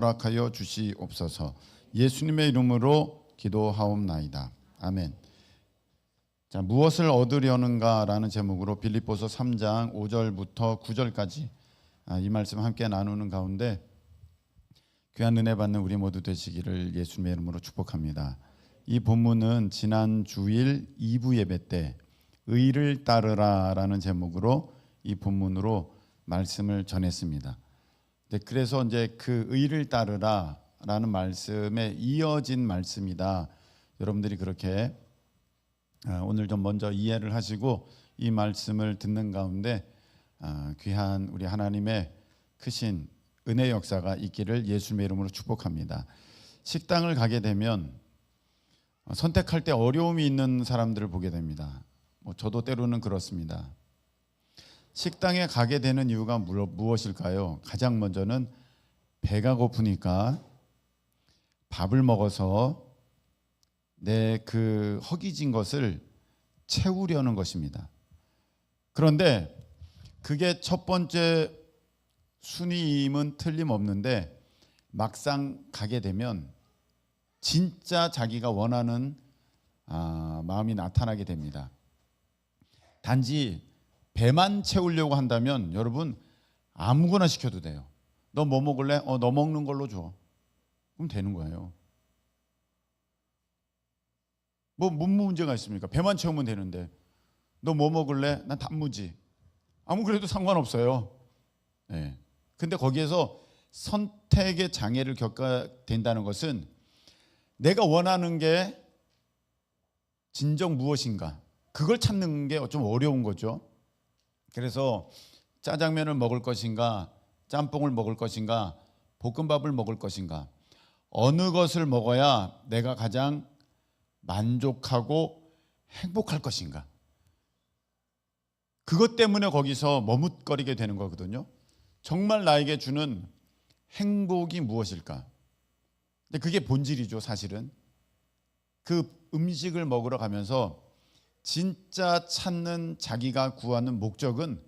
허락하여 주시옵소서. 예수님의 이름으로 기도하옵나이다. 아멘. 자, 무엇을 얻으려는가라는 제목으로 빌립보서 3장 5절부터 9절까지 이 말씀 함께 나누는 가운데 귀한 은혜 받는 우리 모두 되시기를 예수님의 이름으로 축복합니다. 이 본문은 지난 주일 2부 예배 때 의를 따르라라는 제목으로 이 본문으로 말씀을 전했습니다. 그래서 이제 그 의를 따르라라는 말씀에 이어진 말씀이다. 여러분들이 그렇게 오늘 좀 먼저 이해를 하시고 이 말씀을 듣는 가운데 귀한 우리 하나님의 크신 은혜 역사가 있기를 예수님의 이름으로 축복합니다. 식당을 가게 되면 선택할 때 어려움이 있는 사람들을 보게 됩니다. 저도 때로는 그렇습니다. 식당에 가게 되는 이유가 무엇일까요? 가장 먼저는 배가 고프니까 밥을 먹어서 내 그 허기진 것을 채우려는 것입니다. 그런데 그게 첫 번째 순위임은 틀림없는데 막상 가게 되면 진짜 자기가 원하는 마음이 나타나게 됩니다. 단지 배만 채우려고 한다면 여러분 아무거나 시켜도 돼요. 너 뭐 먹을래? 너 먹는 걸로 줘. 그럼 되는 거예요. 뭔 문제가 있습니까? 배만 채우면 되는데 너 뭐 먹을래? 난 단무지. 아무 그래도 상관없어요. 네. 근데 거기에서 선택의 장애를 겪게 된다는 것은 내가 원하는 게 진정 무엇인가 그걸 찾는 게 좀 어려운 거죠. 그래서 짜장면을 먹을 것인가 짬뽕을 먹을 것인가 볶음밥을 먹을 것인가 어느 것을 먹어야 내가 가장 만족하고 행복할 것인가 그것 때문에 거기서 머뭇거리게 되는 거거든요. 정말 나에게 주는 행복이 무엇일까? 근데 그게 본질이죠. 사실은 그 음식을 먹으러 가면서 진짜 찾는 자기가 구하는 목적은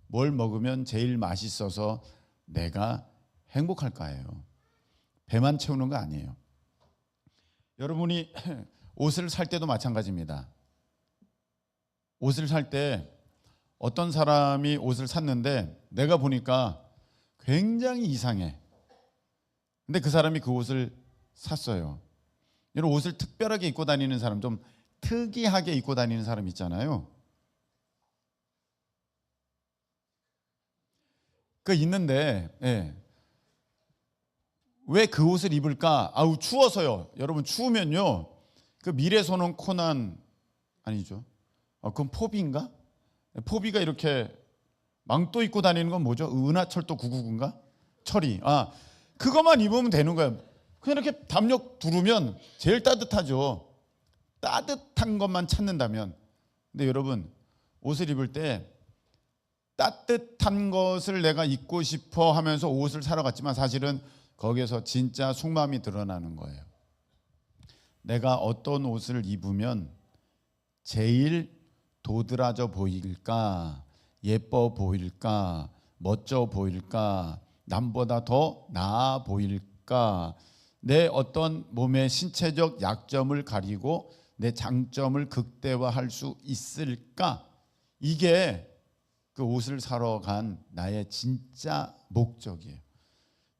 뭘 먹으면 제일 맛있어서 내가 행복할까예요. 배만 채우는 거 아니에요. 여러분이 옷을 살 때도 마찬가지입니다. 옷을 살 때 어떤 사람이 옷을 샀는데 내가 보니까 굉장히 이상해. 근데 그 사람이 그 옷을 샀어요. 이런 옷을 특별하게 입고 다니는 사람, 좀 특이하게 입고 다니는 사람 있잖아요. 그 있는데 왜 그 옷을 입을까? 아우 추워서요. 여러분 추우면요. 그 미래소년 코난 아니죠. 그건 포비인가? 포비가 이렇게 망토 입고 다니는 건 뭐죠? 은하철도 999인가? 철이. 그것만 입으면 되는 거야. 그냥 이렇게 담요 두르면 제일 따뜻하죠. 따뜻한 것만 찾는다면. 근데 여러분 옷을 입을 때 따뜻한 것을 내가 입고 싶어 하면서 옷을 사러 갔지만 사실은 거기에서 진짜 속마음이 드러나는 거예요. 내가 어떤 옷을 입으면 제일 도드라져 보일까, 예뻐 보일까, 멋져 보일까, 남보다 더 나아 보일까, 내 어떤 몸의 신체적 약점을 가리고 내 장점을 극대화할 수 있을까? 이게 그 옷을 사러 간 나의 진짜 목적이에요.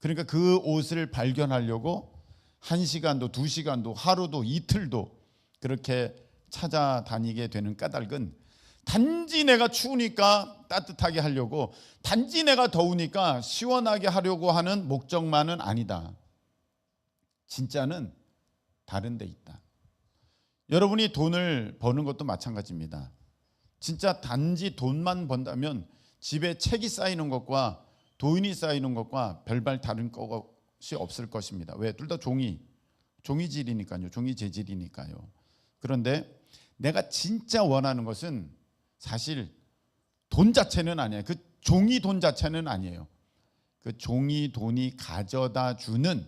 그러니까 그 옷을 발견하려고 1시간도 2시간도 하루도 이틀도 그렇게 찾아다니게 되는 까닭은 단지 내가 추우니까 따뜻하게 하려고 단지 내가 더우니까 시원하게 하려고 하는 목적만은 아니다. 진짜는 다른 데 있다. 여러분이 돈을 버는 것도 마찬가지입니다. 진짜 단지 돈만 번다면 집에 책이 쌓이는 것과 돈이 쌓이는 것과 별반 다른 것이 없을 것입니다. 왜? 둘 다 종이질이니까요. 종이 재질이니까요. 그런데 내가 진짜 원하는 것은 사실 돈 자체는 아니에요. 그 종이 돈 자체는 아니에요. 그 종이 돈이 가져다 주는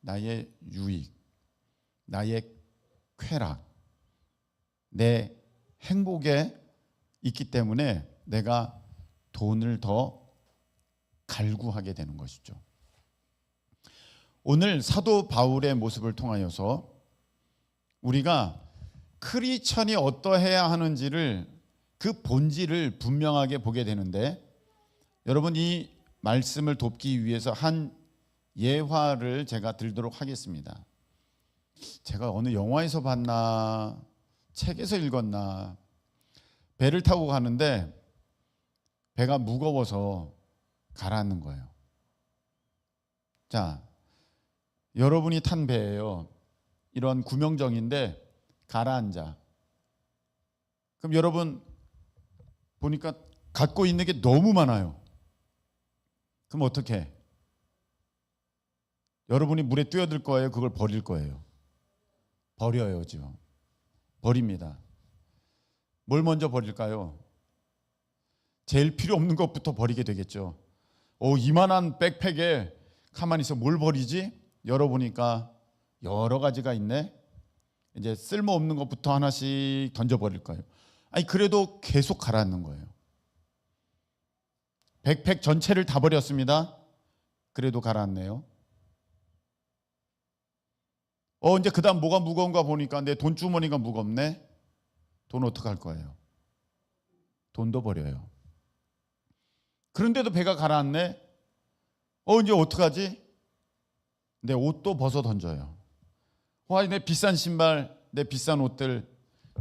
나의 유익, 나의 쾌락, 내 행복에 있기 때문에 내가 돈을 더 갈구하게 되는 것이죠. 오늘 사도 바울의 모습을 통하여서 우리가 크리스천이 어떠해야 하는지를 그 본질을 분명하게 보게 되는데, 여러분 이 말씀을 돕기 위해서 한 예화를 제가 들도록 하겠습니다. 제가 어느 영화에서 봤나 책에서 읽었나, 배를 타고 가는데 배가 무거워서 가라앉는 거예요. 자, 여러분이 탄 배예요. 이런 구명정인데 가라앉아. 그럼 여러분 보니까 갖고 있는 게 너무 많아요. 그럼 어떻게 해? 여러분이 물에 뛰어들 거예요? 그걸 버릴 거예요? 버려야죠. 버립니다. 뭘 먼저 버릴까요? 제일 필요 없는 것부터 버리게 되겠죠. 이만한 백팩에 가만히 있어 뭘 버리지? 열어보니까 여러 가지가 있네. 이제 쓸모없는 것부터 하나씩 던져버릴 거예요. 아니 그래도 계속 가라앉는 거예요. 백팩 전체를 다 버렸습니다. 그래도 가라앉네요. 이제 그 다음 뭐가 무거운가 보니까 내 돈주머니가 무겁네. 돈 어떡할 거예요? 돈도 버려요. 그런데도 배가 가라앉네. 이제 어떡하지? 내 옷도 벗어 던져요. 내 비싼 신발, 내 비싼 옷들,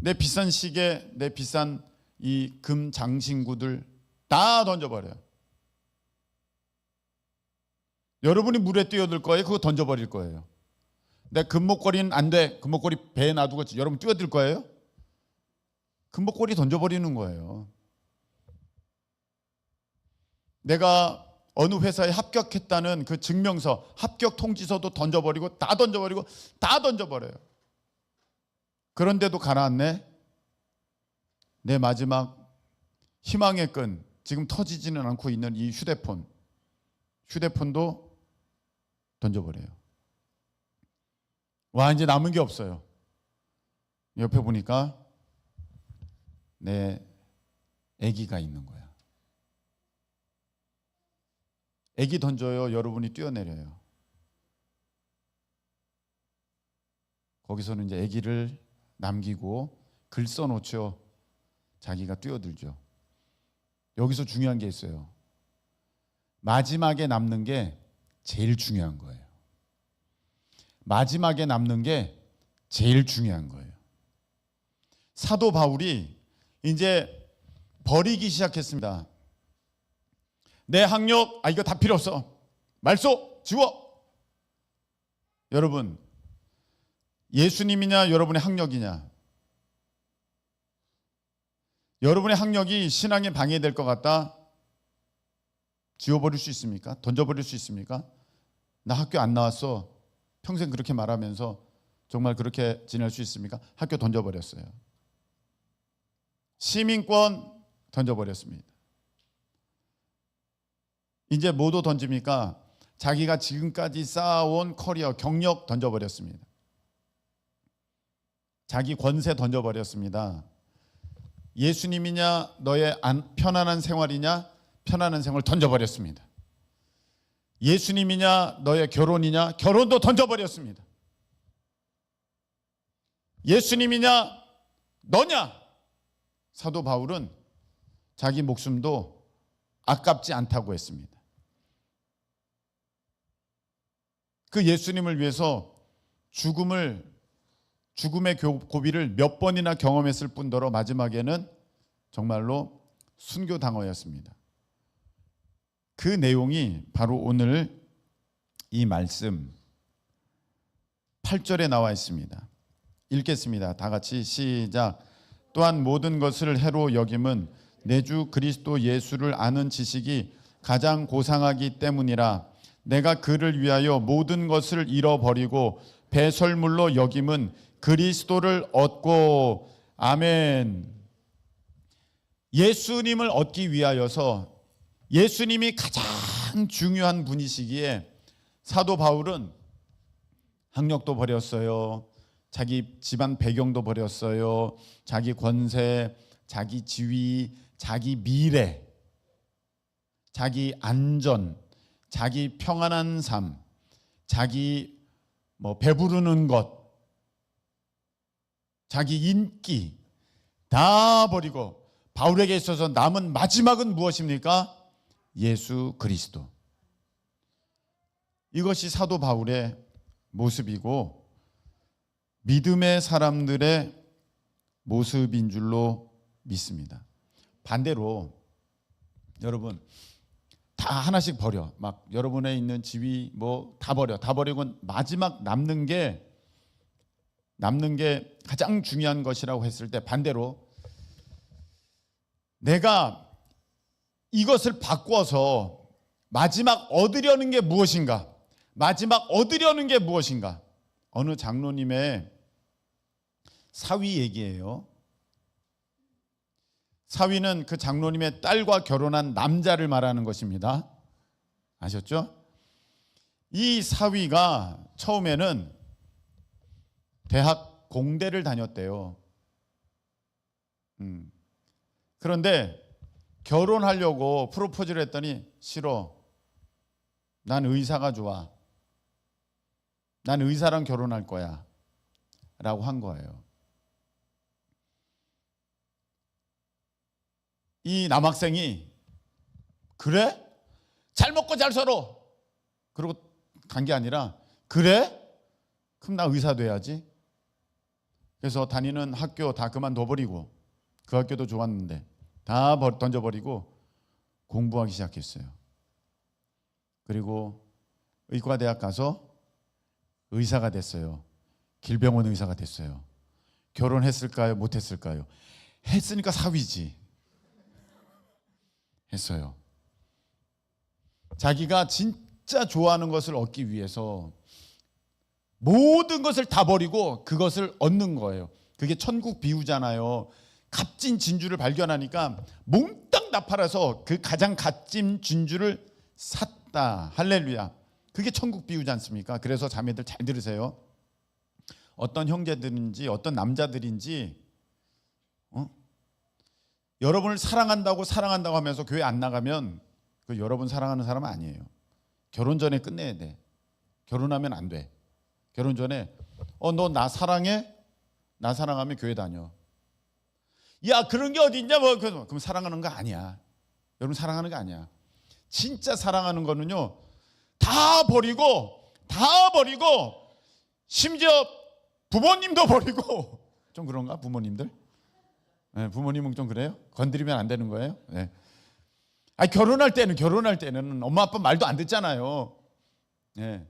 내 비싼 시계, 내 비싼 이 금 장신구들 다 던져버려요. 여러분이 물에 뛰어들 거예요? 그거 던져버릴 거예요? 내 금목걸이는 안 돼. 금목걸이 배에 놔두고 여러분 뛰어들 거예요? 금목걸이 던져버리는 거예요. 내가 어느 회사에 합격했다는 그 증명서, 합격 통지서도 던져버리고 다 던져버려요. 그런데도 가라앉네. 내 마지막 희망의 끈, 지금 터지지는 않고 있는 이 휴대폰도 던져버려요. 이제 남은 게 없어요. 옆에 보니까 내 아기가 있는 거야. 아기 던져요. 여러분이 뛰어내려요. 거기서는 이제 아기를 남기고 글 써놓죠. 자기가 뛰어들죠. 여기서 중요한 게 있어요. 마지막에 남는 게 제일 중요한 거예요. 마지막에 남는 게 제일 중요한 거예요. 사도 바울이 이제 버리기 시작했습니다. 내 학력, 이거 다 필요 없어. 말소, 지워. 여러분, 예수님이냐 여러분의 학력이냐? 여러분의 학력이 신앙에 방해될 것 같다? 지워버릴 수 있습니까? 던져버릴 수 있습니까? 나 학교 안 나왔어. 평생 그렇게 말하면서 정말 그렇게 지낼 수 있습니까? 학교 던져버렸어요. 시민권 던져버렸습니다. 이제 뭐도 던집니까? 자기가 지금까지 쌓아온 커리어, 경력 던져버렸습니다. 자기 권세 던져버렸습니다. 예수님이냐 너의 편안한 생활이냐? 편안한 생활 던져버렸습니다. 예수님이냐 너의 결혼이냐? 결혼도 던져버렸습니다. 예수님이냐 너냐? 사도 바울은 자기 목숨도 아깝지 않다고 했습니다. 그 예수님을 위해서 죽음의 고비를 몇 번이나 경험했을 뿐더러 마지막에는 정말로 순교당하였습니다. 그 내용이 바로 오늘 이 말씀 8절에 나와 있습니다. 읽겠습니다. 다 같이 시작. 또한 모든 것을 해로 여김은 내 주 그리스도 예수를 아는 지식이 가장 고상하기 때문이라. 내가 그를 위하여 모든 것을 잃어버리고 배설물로 여김은 그리스도를 얻고. 아멘. 예수님을 얻기 위하여서 예수님이 가장 중요한 분이시기에 사도 바울은 학력도 버렸어요. 자기 집안 배경도 버렸어요. 자기 권세, 자기 지위, 자기 미래, 자기 안전, 자기 평안한 삶, 자기 배부르는 것, 자기 인기 다 버리고 바울에게 있어서 남은 마지막은 무엇입니까? 예수 그리스도. 이것이 사도 바울의 모습이고 믿음의 사람들의 모습인 줄로 믿습니다. 반대로 여러분 다 하나씩 버려. 막 여러분에 있는 지위 다 버려. 다 버리고 마지막 남는 게 가장 중요한 것이라고 했을 때 반대로 내가 이것을 바꿔서 마지막 얻으려는 게 무엇인가? 마지막 얻으려는 게 무엇인가? 어느 장로님의 사위 얘기예요. 사위는 그 장로님의 딸과 결혼한 남자를 말하는 것입니다. 아셨죠? 이 사위가 처음에는 대학 공대를 다녔대요. 그런데 결혼하려고 프로포즈를 했더니 싫어. 난 의사가 좋아. 난 의사랑 결혼할 거야. 라고 한 거예요. 이 남학생이 그래? 잘 먹고 잘 살아. 그러고 간 게 아니라 그래? 그럼 나 의사 돼야지. 그래서 다니는 학교 다 그만둬버리고 그 학교도 좋았는데 다 던져버리고 공부하기 시작했어요. 그리고 의과대학 가서 의사가 됐어요. 길병원 의사가 됐어요. 결혼했을까요? 못했을까요? 했으니까 사위지. 했어요. 자기가 진짜 좋아하는 것을 얻기 위해서 모든 것을 다 버리고 그것을 얻는 거예요. 그게 천국 비유잖아요. 값진 진주를 발견하니까 몽땅 다 팔아서 그 가장 값진 진주를 샀다. 할렐루야. 그게 천국 비유지 않습니까? 그래서 자매들 잘 들으세요. 어떤 형제들인지 어떤 남자들인지 여러분을 사랑한다고 하면서 교회 안 나가면 그 여러분 사랑하는 사람은 아니에요. 결혼 전에 끝내야 돼. 결혼하면 안 돼. 결혼 전에 너 나 사랑해? 나 사랑하면 교회 다녀. 야 그런 게 어디 있냐? 그럼 사랑하는 거 아니야. 여러분 사랑하는 거 아니야. 진짜 사랑하는 거는요 다 버리고 심지어 부모님도 버리고 좀 그런가 부모님들? 네, 부모님은 좀 그래요? 건드리면 안 되는 거예요? 네. 결혼할 때는 엄마 아빠 말도 안 듣잖아요. 네.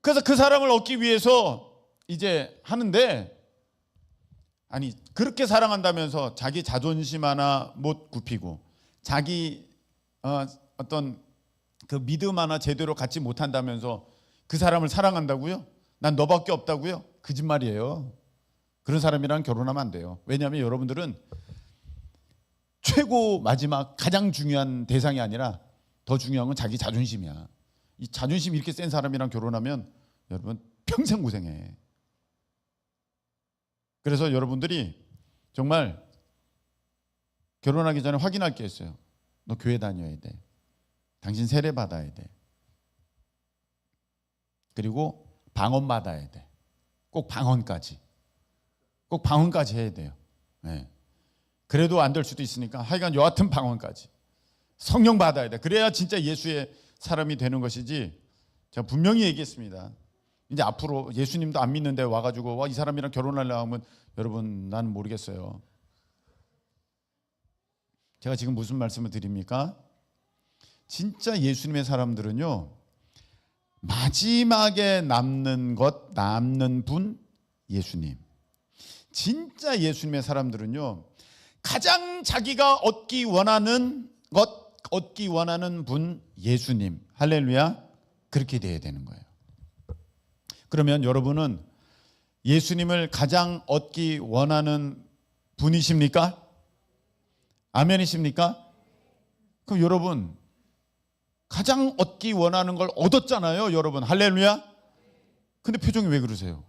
그래서 그 사랑을 얻기 위해서 이제 하는데 그렇게 사랑한다면서 자기 자존심 하나 못 굽히고 자기 어떤 그 믿음 하나 제대로 갖지 못한다면서 그 사람을 사랑한다고요? 난 너밖에 없다고요? 거짓말이에요. 그런 사람이랑 결혼하면 안 돼요. 왜냐하면 여러분들은 최고 마지막 가장 중요한 대상이 아니라 더 중요한 건 자기 자존심이야. 이 자존심 이렇게 센 사람이랑 결혼하면 여러분 평생 고생해. 그래서 여러분들이 정말 결혼하기 전에 확인할 게 있어요. 너 교회 다녀야 돼. 당신 세례 받아야 돼. 그리고 방언 받아야 돼. 꼭 방언까지 해야 돼요. 네. 그래도 안 될 수도 있으니까 하여간 여하튼 방언까지 성령 받아야 돼. 그래야 진짜 예수의 사람이 되는 것이지. 제가 분명히 얘기했습니다. 이제 앞으로 예수님도 안 믿는데 와가지고 이 사람이랑 결혼하려고 하면 여러분 나는 모르겠어요. 제가 지금 무슨 말씀을 드립니까? 진짜 예수님의 사람들은요 마지막에 남는 분 예수님. 진짜 예수님의 사람들은요 가장 자기가 얻기 원하는 분 예수님. 할렐루야. 그렇게 돼야 되는 거예요. 그러면 여러분은 예수님을 가장 얻기 원하는 분이십니까? 아멘이십니까? 그럼 여러분 가장 얻기 원하는 걸 얻었잖아요. 여러분 할렐루야. 근데 표정이 왜 그러세요?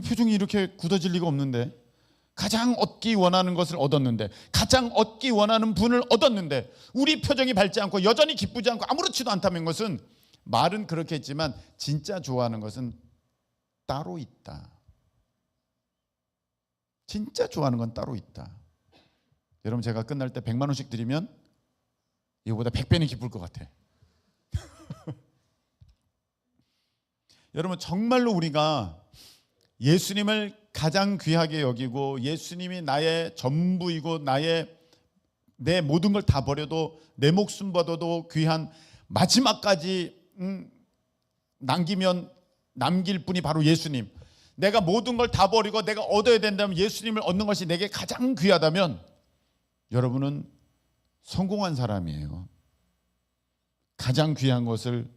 표정이 이렇게 굳어질 리가 없는데. 가장 얻기 원하는 것을 얻었는데, 가장 얻기 원하는 분을 얻었는데 우리 표정이 밝지 않고 여전히 기쁘지 않고 아무렇지도 않다는 것은 말은 그렇게 했지만 진짜 좋아하는 것은 따로 있다. 진짜 좋아하는 건 따로 있다. 여러분, 제가 끝날 때 100만 원씩 드리면 이거보다 100배는 기쁠 것 같아. 여러분, 정말로 우리가 예수님을 가장 귀하게 여기고 예수님이 나의 전부이고 내 모든 걸 다 버려도 내 목숨보다도 귀한 마지막까지 남길 분이 바로 예수님. 내가 모든 걸 다 버리고 내가 얻어야 된다면 예수님을 얻는 것이 내게 가장 귀하다면 여러분은 성공한 사람이에요. 가장 귀한 것을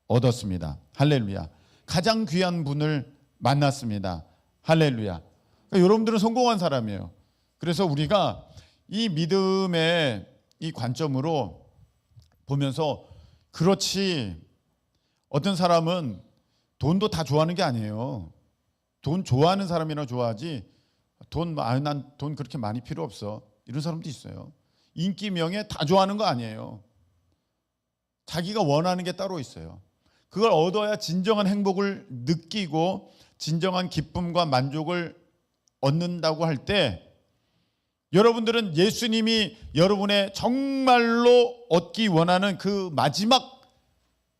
얻었습니다. 할렐루야. 가장 귀한 분을 만났습니다. 할렐루야. 그러니까 여러분들은 성공한 사람이에요. 그래서 우리가 이 믿음의 이 관점으로 보면서, 그렇지, 어떤 사람은 돈도 다 좋아하는 게 아니에요. 돈 좋아하는 사람이나 좋아하지, 난 돈 그렇게 많이 필요 없어, 이런 사람도 있어요. 인기, 명예 다 좋아하는 거 아니에요. 자기가 원하는 게 따로 있어요. 그걸 얻어야 진정한 행복을 느끼고 진정한 기쁨과 만족을 얻는다고 할 때, 여러분들은 예수님이 여러분의 정말로 얻기 원하는 그 마지막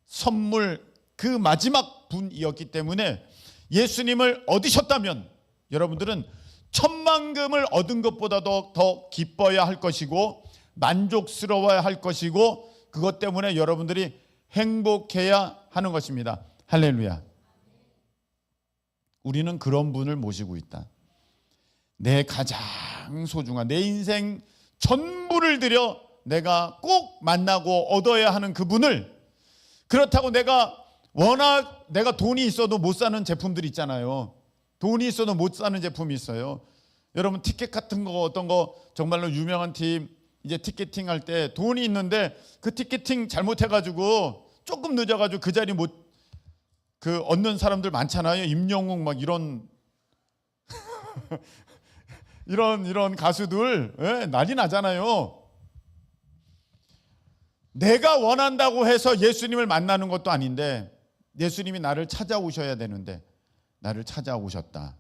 선물, 그 마지막 분이었기 때문에 예수님을 얻으셨다면 여러분들은 천만금을 얻은 것보다도 더 기뻐야 할 것이고 만족스러워야 할 것이고, 그것 때문에 여러분들이 행복해야 하는 것입니다. 할렐루야. 우리는 그런 분을 모시고 있다. 내 가장 소중한, 내 인생 전부를 들여 내가 꼭 만나고 얻어야 하는 그분을, 그렇다고 내가 돈이 있어도 못 사는 제품들 있잖아요. 돈이 있어도 못 사는 제품이 있어요. 여러분, 티켓 같은 거, 어떤 거 정말로 유명한 팀 이제 티켓팅 할 때 돈이 있는데 그 티켓팅 잘못해가지고 조금 늦어가지고 그 자리 얻는 사람들 많잖아요. 임영웅 막 이런 이런 가수들, 난리 나잖아요. 내가 원한다고 해서 예수님을 만나는 것도 아닌데, 예수님이 나를 찾아오셔야 되는데 나를 찾아오셨다.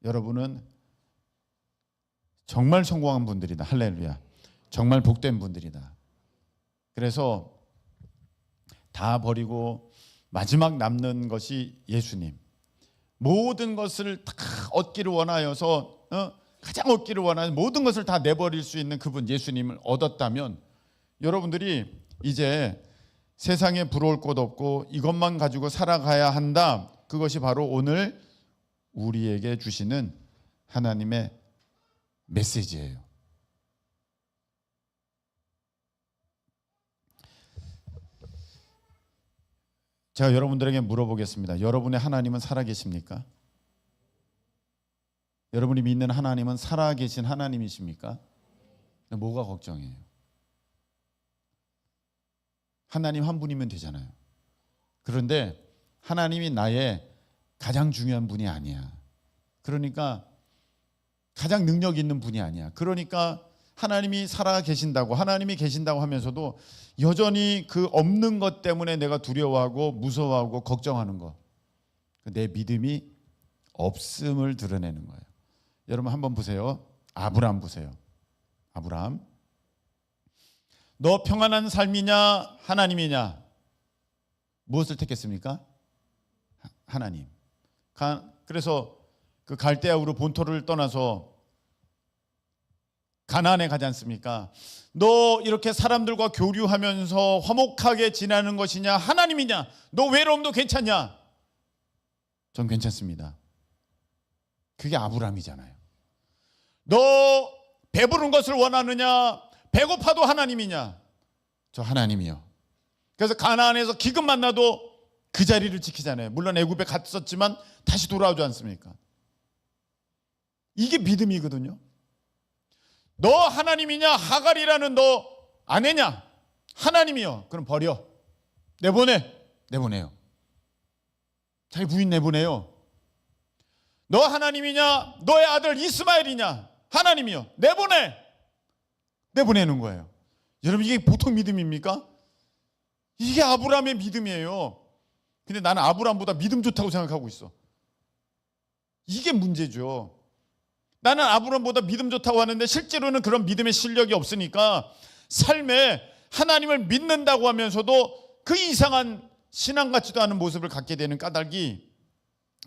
여러분은 정말 성공한 분들이다. 할렐루야. 정말 복된 분들이다. 그래서 다 버리고 마지막 남는 것이 예수님. 모든 것을 다 얻기를 원하여서 가장 얻기를 원하는 모든 것을 다 내버릴 수 있는 그분 예수님을 얻었다면, 여러분들이 이제 세상에 부러울 것 없고 이것만 가지고 살아가야 한다. 그것이 바로 오늘 우리에게 주시는 하나님의 메시지예요. 제가 여러분들에게 물어보겠습니다. 여러분의 하나님은 살아계십니까? 여러분이 믿는 하나님은 살아계신 하나님이십니까? 뭐가 걱정이에요? 하나님 한 분이면 되잖아요. 그런데 하나님이 나의 가장 중요한 분이 아니야. 그러니까 가장 능력 있는 분이 아니야. 그러니까 하나님이 살아계신다고, 하나님이 계신다고 하면서도 여전히 그 없는 것 때문에 내가 두려워하고 무서워하고 걱정하는 것, 내 믿음이 없음을 드러내는 거예요. 여러분 한번 보세요. 아브라함 보세요. 아브라함, 너 평안한 삶이냐 하나님이냐? 무엇을 택했습니까? 하나님. 그래서 그 갈대아우르 본토를 떠나서 가나안에 가지 않습니까? 너 이렇게 사람들과 교류하면서 화목하게 지내는 것이냐 하나님이냐? 너 외로움도 괜찮냐? 전 괜찮습니다. 그게 아브라함이잖아요. 너 배부른 것을 원하느냐 배고파도 하나님이냐? 저 하나님이요. 그래서 가나안에서 기근 만나도 그 자리를 지키잖아요. 물론 애굽에 갔었지만 다시 돌아오지 않습니까? 이게 믿음이거든요. 너 하나님이냐? 하갈이라는 너 아내냐? 하나님이요. 그럼 버려. 내보내요. 자기 부인 내보내요. 너 하나님이냐? 너의 아들 이스마엘이냐? 하나님이요. 내보내는 거예요. 여러분, 이게 보통 믿음입니까? 이게 아브라함의 믿음이에요. 근데 나는 아브라함보다 믿음 좋다고 생각하고 있어. 이게 문제죠. 나는 아브라함보다 믿음 좋다고 하는데 실제로는 그런 믿음의 실력이 없으니까 삶에 하나님을 믿는다고 하면서도 그 이상한 신앙 같지도 않은 모습을 갖게 되는 까닭이,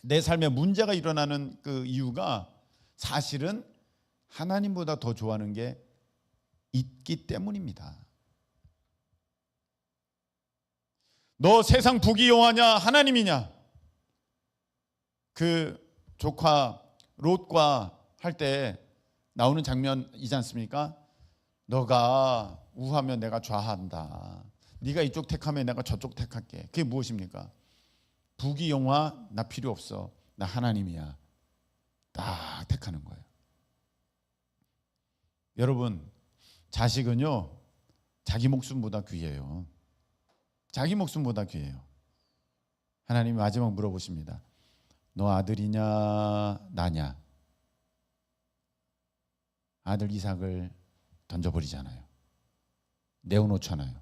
내 삶에 문제가 일어나는 그 이유가 사실은 하나님보다 더 좋아하는 게 있기 때문입니다. 너 세상 부귀영화냐 하나님이냐? 그 조카 롯과 할 때 나오는 장면이지 않습니까? 너가 우하면 내가 좌한다. 네가 이쪽 택하면 내가 저쪽 택할게. 그게 무엇입니까? 부귀영화 나 필요 없어. 나 하나님이야. 딱 택하는 거예요. 여러분, 자식은요 자기 목숨보다 귀해요. 자기 목숨보다 귀해요. 하나님이 마지막 물어보십니다. 너 아들이냐 나냐? 아들 이삭을 던져버리잖아요. 내어놓잖아요.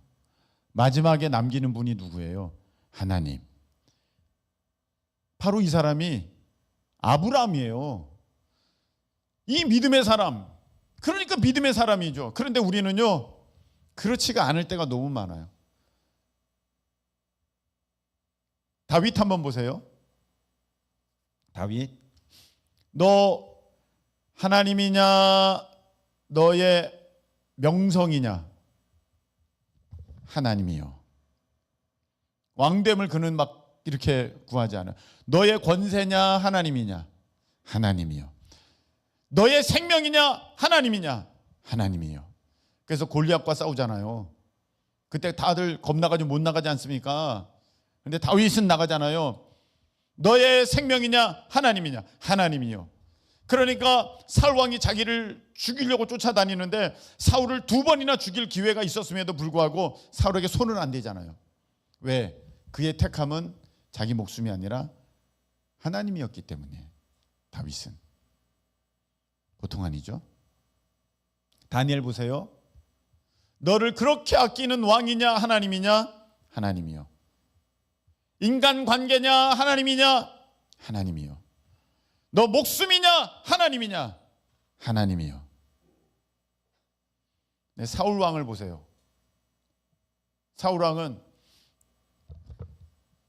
마지막에 남기는 분이 누구예요? 하나님. 바로 이 사람이 아브라함이에요. 이 믿음의 사람. 그러니까 믿음의 사람이죠. 그런데 우리는요 그렇지가 않을 때가 너무 많아요. 다윗 한번 보세요. 다윗, 너 하나님이냐 너의 명성이냐? 하나님이요. 왕됨을 그는 막 이렇게 구하지 않아요. 너의 권세냐 하나님이냐? 하나님이요. 너의 생명이냐 하나님이냐? 하나님이요. 그래서 골리앗과 싸우잖아요. 그때 다들 겁나가지고 못 나가지 않습니까? 근데 다윗은 나가잖아요. 너의 생명이냐 하나님이냐? 하나님이요. 그러니까 사울왕이 자기를 죽이려고 쫓아다니는데 사울을 2번이나 죽일 기회가 있었음에도 불구하고 사울에게 손은 안 대잖아요. 왜? 그의 택함은 자기 목숨이 아니라 하나님이었기 때문에. 다윗은 보통 아니죠. 다니엘 보세요. 너를 그렇게 아끼는 왕이냐 하나님이냐? 하나님이요. 인간관계냐 하나님이냐? 하나님이요. 너 목숨이냐 하나님이냐? 하나님이요. 네, 사울왕을 보세요. 사울왕은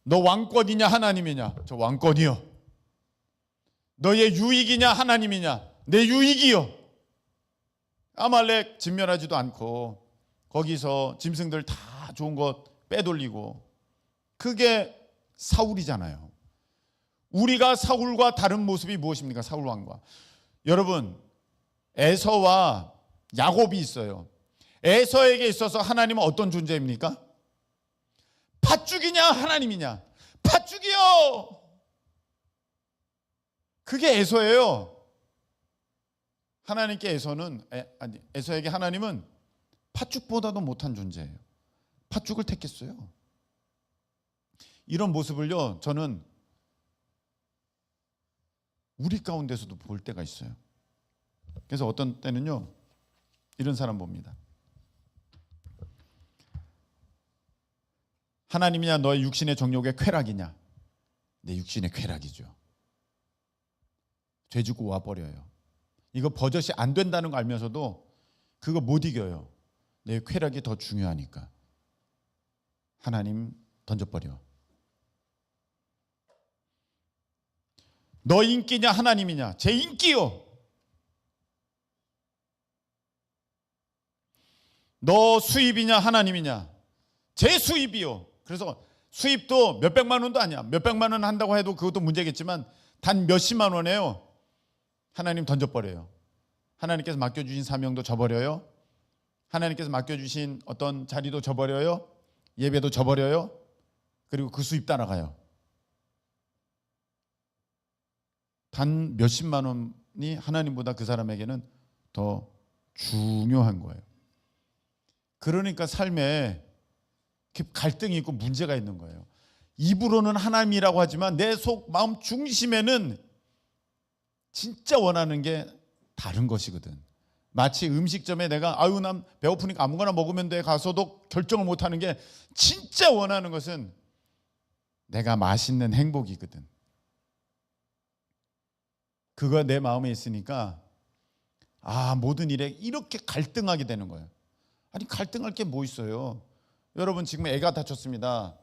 너 왕권이냐 하나님이냐? 저 왕권이요. 너의 유익이냐 하나님이냐? 내 유익이요. 아말렉 진멸하지도 않고 거기서 짐승들 다 좋은 것 빼돌리고, 그게 사울이잖아요. 우리가 사울과 다른 모습이 무엇입니까? 사울 왕과. 여러분, 에서와 야곱이 있어요. 에서에게 있어서 하나님은 어떤 존재입니까? 팥죽이냐 하나님이냐? 팥죽이요. 그게 에서예요. 하나님께 에서에게 하나님은 팥죽보다도 못한 존재예요. 팥죽을 택했어요. 이런 모습을요 저는 우리 가운데서도 볼 때가 있어요. 그래서 어떤 때는요 이런 사람 봅니다. 하나님이냐 너의 육신의 정욕의 쾌락이냐? 내 육신의 쾌락이죠. 죄 짓고 와버려요. 이거 버젓이 안 된다는 거 알면서도 그거 못 이겨요. 내 쾌락이 더 중요하니까. 하나님 던져버려. 너 인기냐 하나님이냐? 제 인기요. 너 수입이냐 하나님이냐? 제 수입이요. 그래서 수입도 몇백만 원도 아니야. 몇백만 원 한다고 해도 그것도 문제겠지만 단 몇십만 원이에요. 하나님 던져버려요. 하나님께서 맡겨주신 사명도 저버려요. 하나님께서 맡겨주신 어떤 자리도 저버려요. 예배도 저버려요. 그리고 그 수입 따라가요. 단 몇십만 원이 하나님보다 그 사람에게는 더 중요한 거예요. 그러니까 삶에 갈등이 있고 문제가 있는 거예요. 입으로는 하나님이라고 하지만 내 속 마음 중심에는 진짜 원하는 게 다른 것이거든. 마치 음식점에 내가 아유 난 배고프니까 아무거나 먹으면 돼 가서도 결정을 못하는 게, 진짜 원하는 것은 내가 맛있는 행복이거든. 그거 내 마음에 있으니까 모든 일에 이렇게 갈등하게 되는 거예요. 아니 갈등할 게 뭐 있어요? 여러분 지금 애가 다쳤습니다.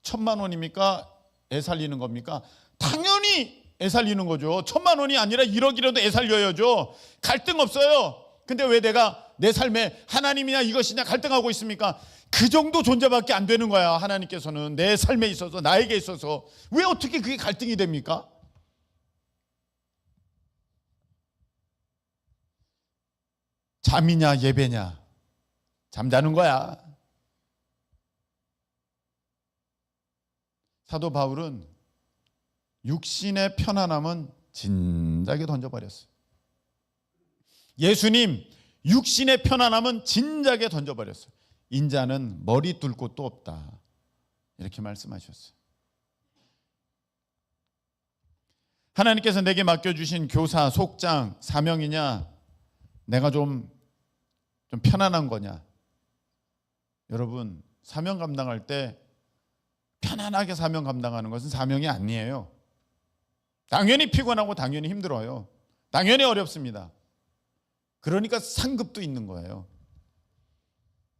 1,000,000원입니까? 애 살리는 겁니까? 당연히 애 살리는 거죠. 1,000,000원이 아니라 1억이라도 애 살려야죠. 갈등 없어요. 근데 왜 내가 내 삶에 하나님이냐 이것이냐 갈등하고 있습니까? 그 정도 존재밖에 안 되는 거야. 하나님께서는 내 삶에 있어서, 나에게 있어서. 왜 어떻게 그게 갈등이 됩니까? 잠이냐 예배냐, 잠자는 거야. 사도 바울은 육신의 편안함은 진작에 던져버렸어요. 예수님 육신의 편안함은 진작에 던져버렸어요. 인자는 머리 둘 곳도 없다, 이렇게 말씀하셨어요. 하나님께서 내게 맡겨주신 교사, 속장, 사명이냐, 내가 좀 편안한 거냐. 여러분 사명 감당할 때 편안하게 사명 감당하는 것은 사명이 아니에요. 당연히 피곤하고 당연히 힘들어요. 당연히 어렵습니다. 그러니까 상급도 있는 거예요.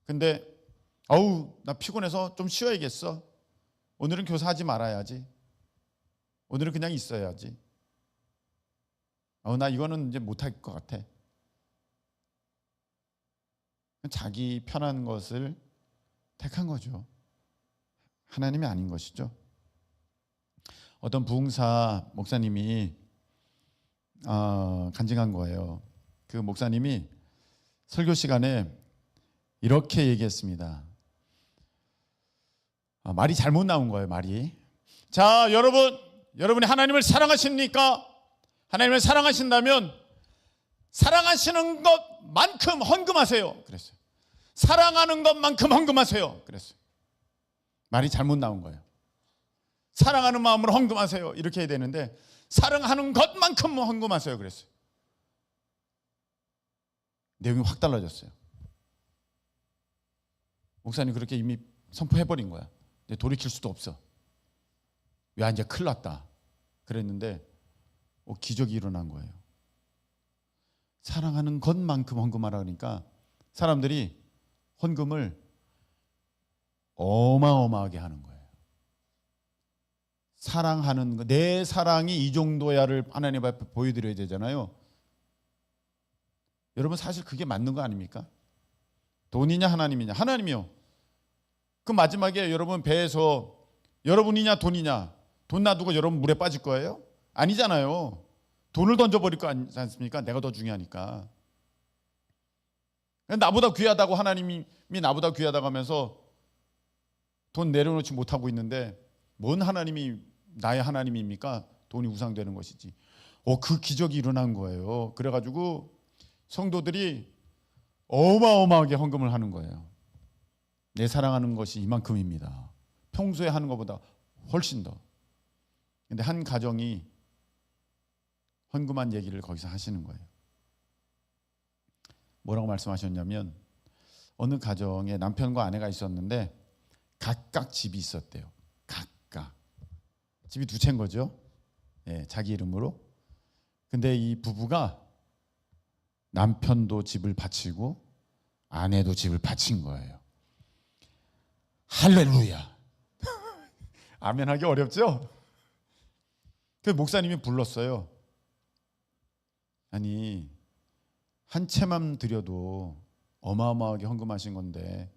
근데 나 피곤해서 좀 쉬어야겠어. 오늘은 교사하지 말아야지. 오늘은 그냥 있어야지. 나 이거는 이제 못할 것 같아. 자기 편한 것을 택한 거죠. 하나님이 아닌 것이죠. 어떤 부흥사 목사님이 간증한 거예요. 그 목사님이 설교 시간에 이렇게 얘기했습니다. 말이 잘못 나온 거예요. 말이. 자, 여러분이 하나님을 사랑하십니까? 하나님을 사랑하신다면 사랑하시는 것만큼 헌금하세요. 그랬어요. 사랑하는 것만큼 헌금하세요. 그랬어요. 말이 잘못 나온 거예요. 사랑하는 마음으로 헌금하세요, 이렇게 해야 되는데 사랑하는 것만큼 헌금하세요 그랬어요. 내용이 확 달라졌어요. 목사님 그렇게 이미 선포해버린 거야. 이제 돌이킬 수도 없어. 야 이제 큰일 났다 그랬는데 기적이 일어난 거예요. 사랑하는 것만큼 헌금하라 그러니까 사람들이 헌금을 어마어마하게 하는 거예요. 사랑하는 거, 내 사랑이 이 정도야를 하나님 앞에 보여드려야 되잖아요. 여러분 사실 그게 맞는 거 아닙니까? 돈이냐 하나님이냐? 하나님이요. 그 마지막에 여러분 배에서 여러분이냐 돈이냐, 돈 놔두고 여러분 물에 빠질 거예요? 아니잖아요. 돈을 던져버릴 거 아니지 않습니까? 내가 더 중요하니까. 나보다 귀하다고, 하나님이 나보다 귀하다고 하면서 돈 내려놓지 못하고 있는데 뭔 하나님이 나의 하나님입니까? 돈이 우상되는 것이지. 그 기적이 일어난 거예요. 그래가지고 성도들이 어마어마하게 헌금을 하는 거예요. 내 사랑하는 것이 이만큼입니다. 평소에 하는 것보다 훨씬 더. 근데 한 가정이 헌금한 얘기를 거기서 하시는 거예요. 뭐라고 말씀하셨냐면 어느 가정에 남편과 아내가 있었는데 각각 집이 있었대요. 각각. 집이 두 채인 거죠. 예, 자기 이름으로. 근데 이 부부가 남편도 집을 바치고 아내도 집을 바친 거예요. 할렐루야. 아멘 하기 어렵죠? 그 목사님이 불렀어요. 아니 한 채만 드려도 어마어마하게 헌금하신 건데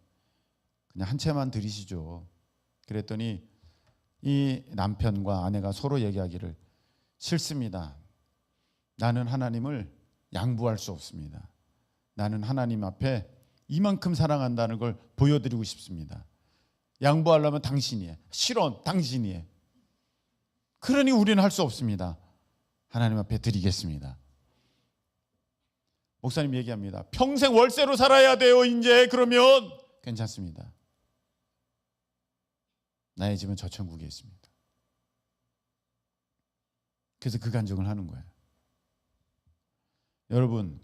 그냥 한 채만 드리시죠. 그랬더니 이 남편과 아내가 서로 얘기하기를, 싫습니다. 나는 하나님을 양보할 수 없습니다. 나는 하나님 앞에 이만큼 사랑한다는 걸 보여드리고 싶습니다. 양보하려면 당신이 해. 싫어, 당신이 해. 그러니 우리는 할 수 없습니다. 하나님 앞에 드리겠습니다. 목사님 얘기합니다. 평생 월세로 살아야 돼요. 이제 그러면 괜찮습니다. 나의 집은 저 천국에 있습니다. 그래서 그 간증을 하는 거예요. 여러분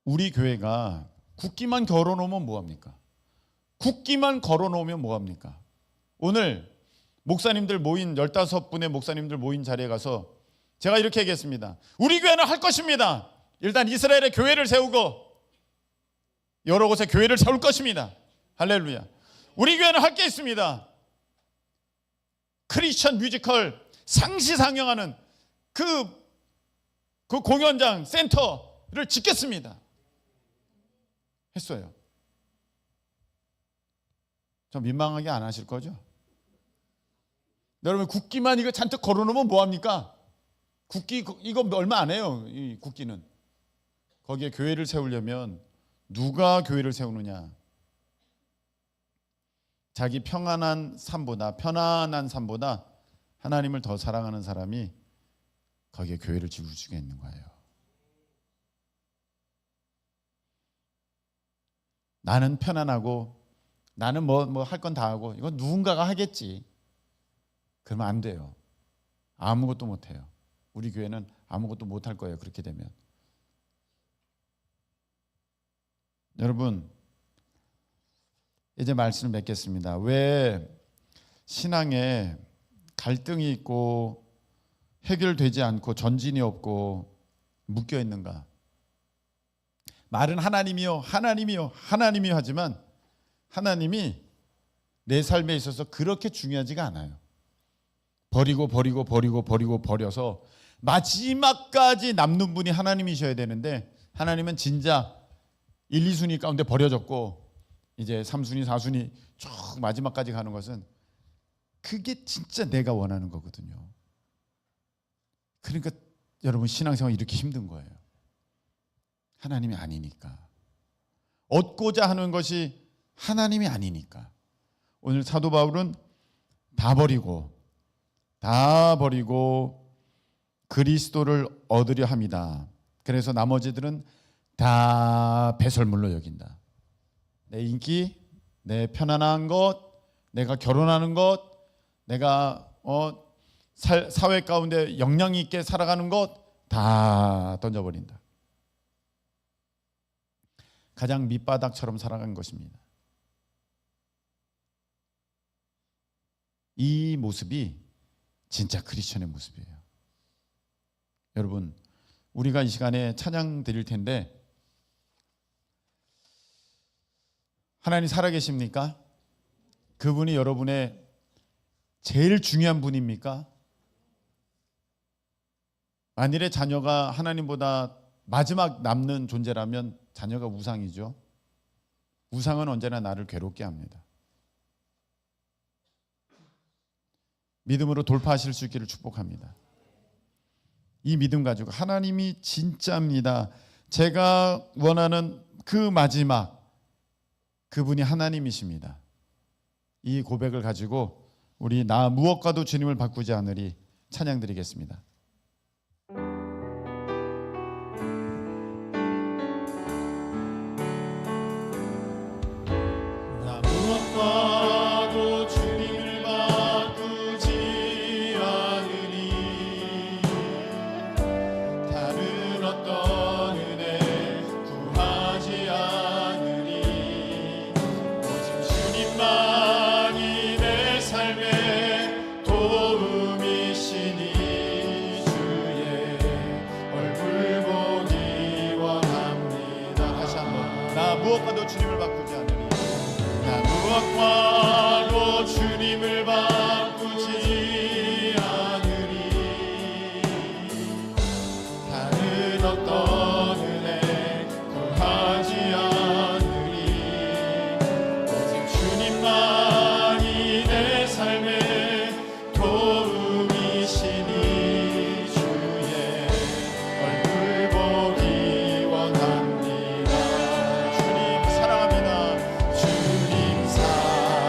우리 교회가 국기만 걸어놓으면 뭐합니까? 국기만 걸어놓으면 뭐합니까? 오늘 목사님들 모인 15분의 목사님들 모인 자리에 가서 제가 이렇게 얘기했습니다. 우리 교회는 할 것입니다. 일단 이스라엘에 교회를 세우고 여러 곳에 교회를 세울 것입니다. 할렐루야. 우리 교회는 할 게 있습니다. 크리스천 뮤지컬 상시상영하는 그 공연장 센터를 짓겠습니다. 했어요. 좀 민망하게 안 하실 거죠? 여러분 국기만 이거 잔뜩 걸어놓으면 뭐합니까? 국기 이거 얼마 안 해요. 이 국기는. 거기에 교회를 세우려면 누가 교회를 세우느냐? 자기 편안한 삶보다 하나님을 더 사랑하는 사람이 거기에 교회를 지을 수가 있는 거예요. 나는 편안하고 나는 뭐 할 건 다 하고 이건 누군가가 하겠지. 그러면 안 돼요. 아무것도 못 해요. 우리 교회는 아무것도 못 할 거예요. 그렇게 되면. 여러분 이제 말씀을 맺겠습니다. 왜 신앙에 갈등이 있고 해결되지 않고 전진이 없고 묶여 있는가? 말은 하나님이요 하지만 하나님이 내 삶에 있어서 그렇게 중요하지가 않아요. 버려서 마지막까지 남는 분이 하나님이셔야 되는데 하나님은 진짜 1, 2순위 가운데 버려졌고 이제 3순위, 4순위 쭉 마지막까지 가는 것은 그게 진짜 내가 원하는 거거든요. 그러니까 여러분 신앙생활 이렇게 힘든 거예요. 하나님이 아니니까. 얻고자 하는 것이 하나님이 아니니까. 오늘 사도 바울은 다 버리고 그리스도를 얻으려 합니다. 그래서 나머지들은 다 배설물로 여긴다. 내 인기, 내 편안한 것, 내가 결혼하는 것, 내가 사회 가운데 영향 있게 살아가는 것 다 던져버린다. 가장 밑바닥처럼 살아간 것입니다. 이 모습이 진짜 크리스천의 모습이에요. 여러분 우리가 이 시간에 찬양 드릴 텐데 하나님 살아계십니까? 그분이 여러분의 제일 중요한 분입니까? 만일에 자녀가 하나님보다 마지막 남는 존재라면 자녀가 우상이죠. 우상은 언제나 나를 괴롭게 합니다. 믿음으로 돌파하실 수 있기를 축복합니다. 이 믿음 가지고 하나님이 진짜입니다. 제가 원하는 그 마지막 그분이 하나님이십니다. 이 고백을 가지고 우리 나 무엇과도 주님을 바꾸지 않으리 찬양 드리겠습니다. 나 무엇과도 주님을 바꾸지 않으리 다른 어떤 은혜 구하지 않으리 오직 주님만이 내 삶의 도움이시니 주의 얼굴 보기 원합니다. 다시 한번 나 무엇과도 주님을 바꾸지 않으리 나 무엇과도 주님을 바꾸지 않으리 다른 어떤 은혜 구하지 않으리 오직 주님만이 내 삶의 도움이시니 주의 얼굴 보기 원합니다. 주님 사랑합니다. 주님 사랑합니다.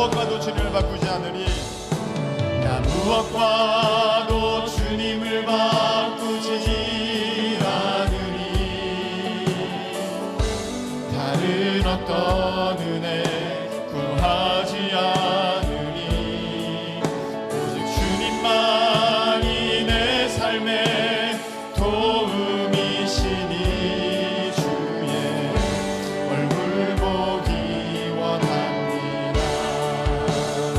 무엇과도 주님을 바꾸지 않으리. 나 무엇과도 주님을 바꾸지 않으리. 다른 어떤 은혜 구하지 않으리. 오직 주님만이 내 삶의 도움이시니 주의 얼굴 보기 원합니다.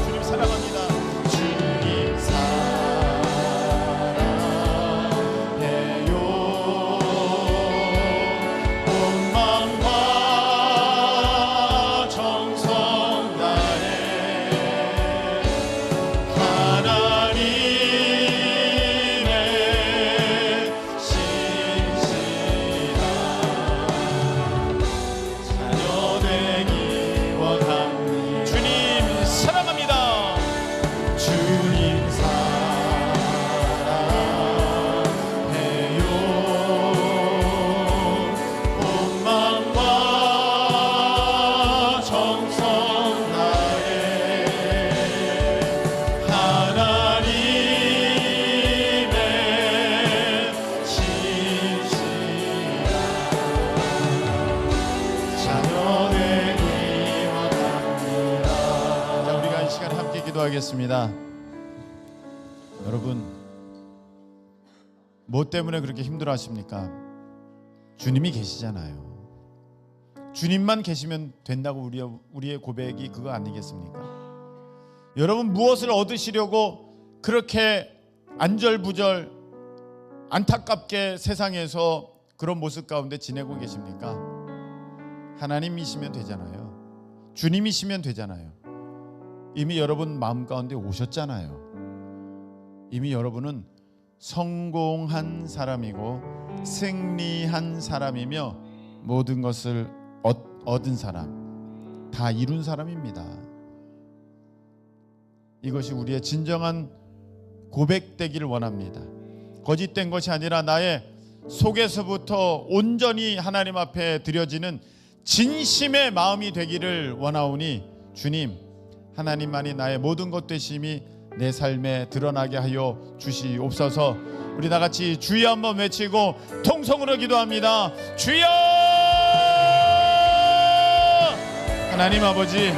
주님 사랑합니다. 주님 사랑해요. 온 마음과 정성 다해 하나님의 신실한 자녀 되기 원합니다. 주님 사랑합니다. 주님 사랑해요. 온 마음과 정성 다해 하나님의 신실한 자녀 되기 원합니다. 자, 우리가 이 시간에 함께 기도하겠습니다. 여러분, 뭐 때문에 그렇게 힘들어하십니까? 주님이 계시잖아요. 주님만 계시면 된다고 우리의 고백이 그거 아니겠습니까? 여러분, 무엇을 얻으시려고 그렇게 안절부절 안타깝게 세상에서 그런 모습 가운데 지내고 계십니까? 하나님이시면 되잖아요. 주님이시면 되잖아요. 이미 여러분 마음 가운데 오셨잖아요. 이미 여러분은 성공한 사람이고 승리한 사람이며 모든 것을 얻은 사람, 다 이룬 사람입니다. 이것이 우리의 진정한 고백되기를 원합니다. 거짓된 것이 아니라 나의 속에서부터 온전히 하나님 앞에 드려지는 진심의 마음이 되기를 원하오니 주님, 하나님만이 나의 모든 것 되심이 내 삶에 드러나게 하여 주시옵소서. 우리 다같이 주여 한번 외치고 통성으로 기도합니다. 주여! 하나님 아버지,